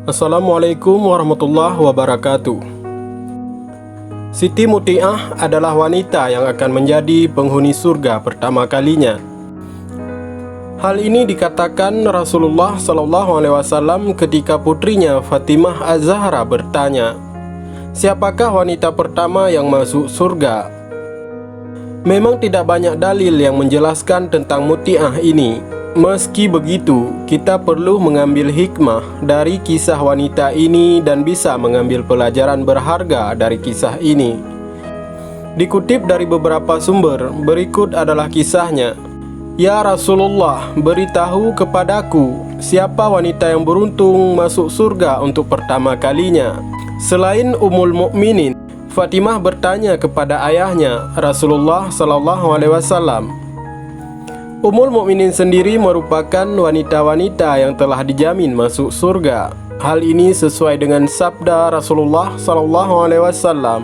Assalamualaikum warahmatullahi wabarakatuh. Siti Muti'ah adalah wanita yang akan menjadi penghuni surga pertama kalinya. Hal ini dikatakan Rasulullah SAW ketika putrinya Fatimah Az-Zahra bertanya, "Siapakah wanita pertama yang masuk surga?" Memang tidak banyak dalil yang menjelaskan tentang Muti'ah ini. Meski begitu, kita perlu mengambil hikmah dari kisah wanita ini dan bisa mengambil pelajaran berharga dari kisah ini. Dikutip dari beberapa sumber, berikut adalah kisahnya. "Ya Rasulullah, beritahu kepadaku, siapa wanita yang beruntung masuk surga untuk pertama kalinya?" Selain Ummul Mukminin, Fatimah bertanya kepada ayahnya, Rasulullah SAW. Ummul Mukminin sendiri merupakan wanita-wanita yang telah dijamin masuk surga. Hal ini sesuai dengan sabda Rasulullah SAW.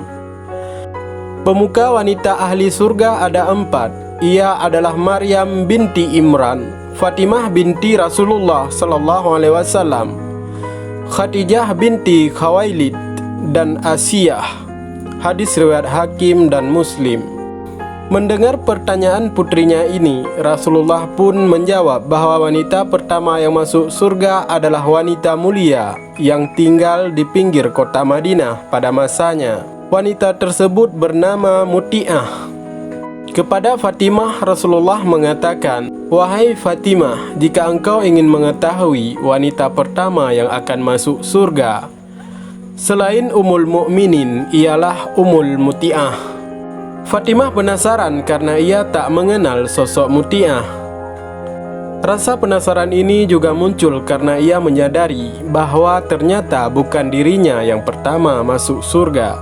Pemuka wanita ahli surga ada 4. Ia adalah Maryam binti Imran, Fatimah binti Rasulullah SAW, Khadijah binti Khawailid, dan Asiyah. Hadis riwayat Hakim dan Muslim. Mendengar pertanyaan putrinya ini, Rasulullah pun menjawab bahwa wanita pertama yang masuk surga adalah wanita mulia yang tinggal di pinggir kota Madinah pada masanya. Wanita tersebut bernama Muti'ah. Kepada Fatimah, Rasulullah mengatakan, "Wahai Fatimah, jika engkau ingin mengetahui wanita pertama yang akan masuk surga selain Ummul Mukminin, ialah Ummul Muti'ah." Fatimah penasaran karena ia tak mengenal sosok Muti'ah. Rasa penasaran ini juga muncul karena ia menyadari bahwa ternyata bukan dirinya yang pertama masuk surga.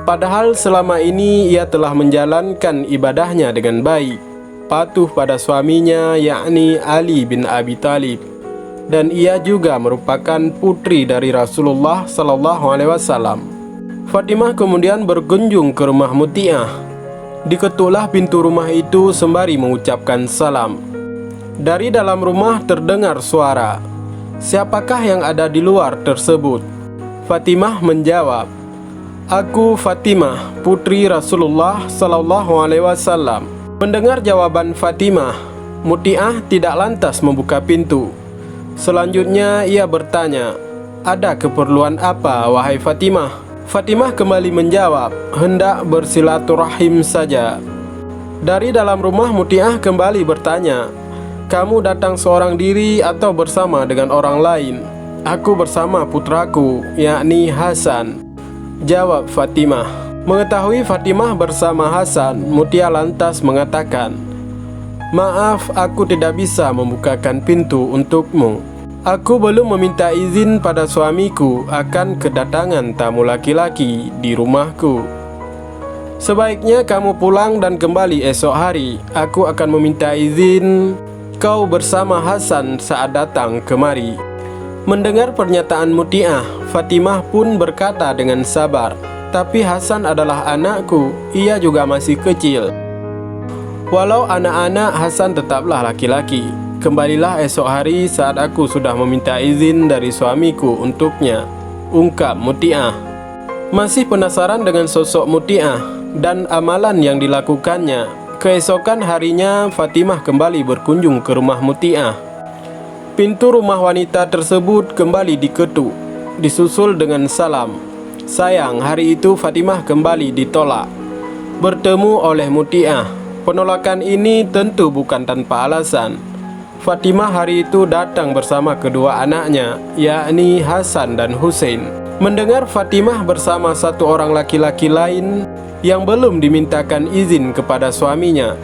Padahal selama ini ia telah menjalankan ibadahnya dengan baik, patuh pada suaminya yakni Ali bin Abi Thalib, dan ia juga merupakan putri dari Rasulullah SAW. Fatimah kemudian berkunjung ke rumah Muti'ah. Diketuklah pintu rumah itu sembari mengucapkan salam. Dari dalam rumah terdengar suara, "Siapakah yang ada di luar tersebut?" Fatimah menjawab, "Aku Fatimah, putri Rasulullah SAW." Mendengar jawaban Fatimah, Muti'ah tidak lantas membuka pintu. Selanjutnya ia bertanya, "Ada keperluan apa, wahai Fatimah?" Fatimah kembali menjawab, "Hendak bersilaturahim saja." Dari dalam rumah Muti'ah kembali bertanya, "Kamu datang seorang diri atau bersama dengan orang lain?" "Aku bersama putraku, yakni Hasan," jawab Fatimah. Mengetahui Fatimah bersama Hasan, Muti'ah lantas mengatakan, "Maaf, aku tidak bisa membukakan pintu untukmu. Aku belum meminta izin pada suamiku akan kedatangan tamu laki-laki di rumahku. Sebaiknya kamu pulang dan kembali esok hari. Aku akan meminta izin kau bersama Hasan saat datang kemari." Mendengar pernyataan Muti'ah, Fatimah pun berkata dengan sabar, "Tapi Hasan adalah anakku, ia juga masih kecil." "Walau anak-anak, Hasan tetaplah laki-laki. Kembalilah esok hari saat aku sudah meminta izin dari suamiku untuknya," ungkap Muti'ah. Masih penasaran dengan sosok Muti'ah dan amalan yang dilakukannya, keesokan harinya Fatimah kembali berkunjung ke rumah Muti'ah. Pintu rumah wanita tersebut kembali diketuk, disusul dengan salam. Sayang, hari itu Fatimah kembali ditolak bertemu oleh Muti'ah. Penolakan ini tentu bukan tanpa alasan. Fatimah hari itu datang bersama kedua anaknya, yakni Hasan dan Husain. Mendengar Fatimah bersama satu orang laki-laki lain yang belum dimintakan izin kepada suaminya,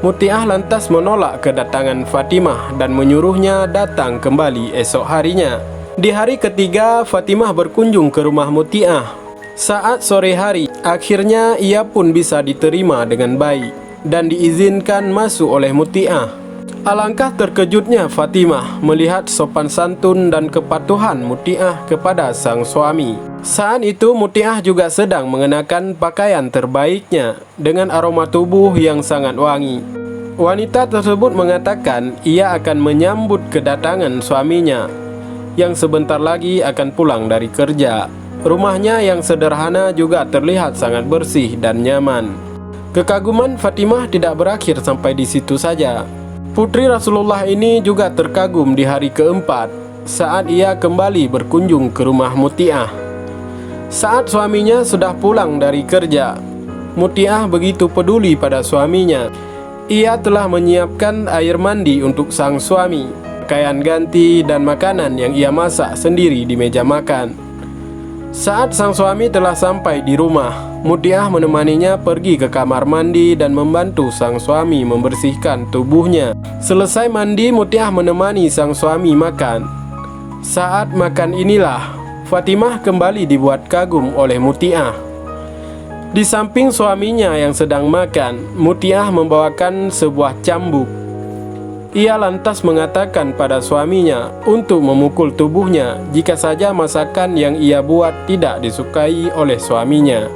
Muti'ah lantas menolak kedatangan Fatimah dan menyuruhnya datang kembali esok harinya. Di hari ketiga, Fatimah berkunjung ke rumah Muti'ah. Saat sore hari, akhirnya ia pun bisa diterima dengan baik dan diizinkan masuk oleh Muti'ah. Alangkah terkejutnya Fatimah melihat sopan santun dan kepatuhan Muti'ah kepada sang suami. Saat itu Muti'ah juga sedang mengenakan pakaian terbaiknya dengan aroma tubuh yang sangat wangi. Wanita tersebut mengatakan ia akan menyambut kedatangan suaminya. yang sebentar lagi akan pulang dari kerja. Rumahnya yang sederhana juga terlihat sangat bersih dan nyaman. Kekaguman Fatimah tidak berakhir sampai di situ saja. Putri Rasulullah ini juga terkagum di hari keempat saat ia kembali berkunjung ke rumah Muti'ah. Saat suaminya sudah pulang dari kerja, Muti'ah begitu peduli pada suaminya. Ia telah menyiapkan air mandi untuk sang suami, pakaian ganti, dan makanan yang ia masak sendiri di meja makan. Saat sang suami telah sampai di rumah, Muti'ah menemaninya pergi ke kamar mandi dan membantu sang suami membersihkan tubuhnya. Selesai mandi, Muti'ah menemani sang suami makan. Saat makan inilah Fatimah kembali dibuat kagum oleh Muti'ah. Di samping suaminya yang sedang makan, Muti'ah membawakan sebuah cambuk. Ia lantas mengatakan pada suaminya untuk memukul tubuhnya jika saja masakan yang ia buat tidak disukai oleh suaminya.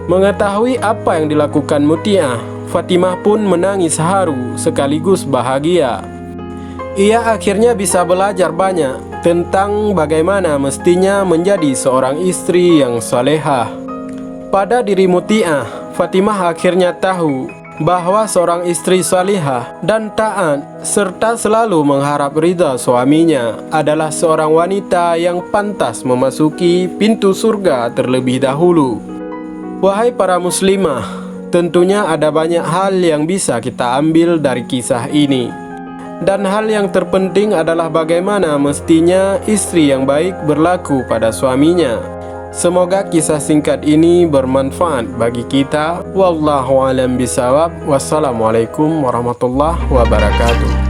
Mengetahui apa yang dilakukan Muti'ah, Fatimah pun menangis haru sekaligus bahagia. Ia akhirnya bisa belajar banyak tentang bagaimana mestinya menjadi seorang istri yang salehah. Pada diri Muti'ah, Fatimah akhirnya tahu bahwa seorang istri salihah dan taat serta selalu mengharap ridha suaminya adalah seorang wanita yang pantas memasuki pintu surga terlebih dahulu. Wahai para muslimah, tentunya ada banyak hal yang bisa kita ambil dari kisah ini. Dan hal yang terpenting adalah bagaimana mestinya istri yang baik berlaku pada suaminya. Semoga kisah singkat ini bermanfaat bagi kita. Wallahu a'lam bishawab. Wassalamualaikum warahmatullahi wabarakatuh.